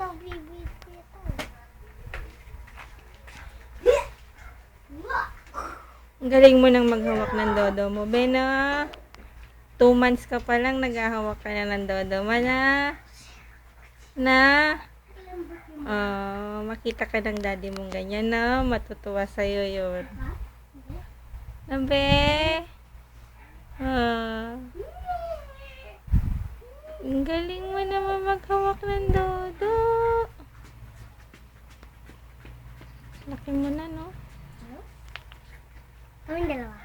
ito, bibit ko ito. Ang galing mo nang maghawak ng dodo mo. Bena, 2 months ka pa lang, naghahawak ka na ng dodo mo makita ka ng daddy mong ganyan na matutuwa sa'yo yun. Nabe? Ang galing mo naman maghawak ng dodo. Laki mo na, no? Kaming dalawa.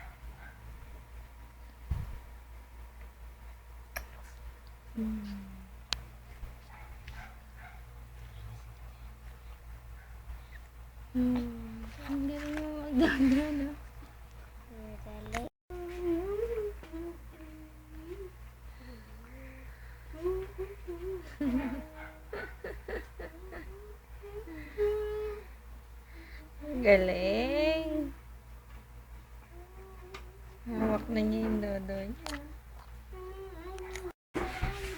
Ang galing mo magdodo, no? Galing. Hawak na niya yung dodo niya.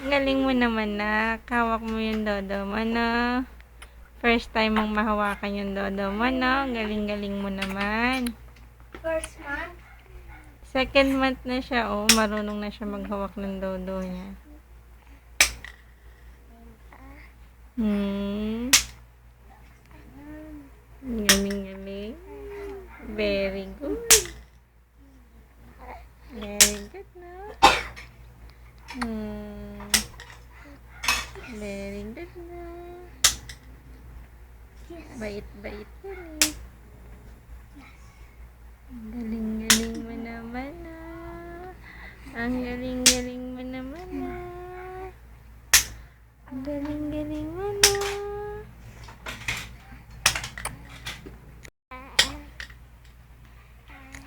Galing mo naman na. Hawak mo yung dodo mo na. First time mong mahawakan yung dodo mo na. Galing-galing mo naman. First month. Second month na siya. Oh, marunong na siya maghawak ng dodo niya. Galing-galing. Very good. Very good na. Very good na. Bait-bait yan eh. Ang galing-galing mo naman na. Ang galing-galing mo naman na. Ang galing-galing mo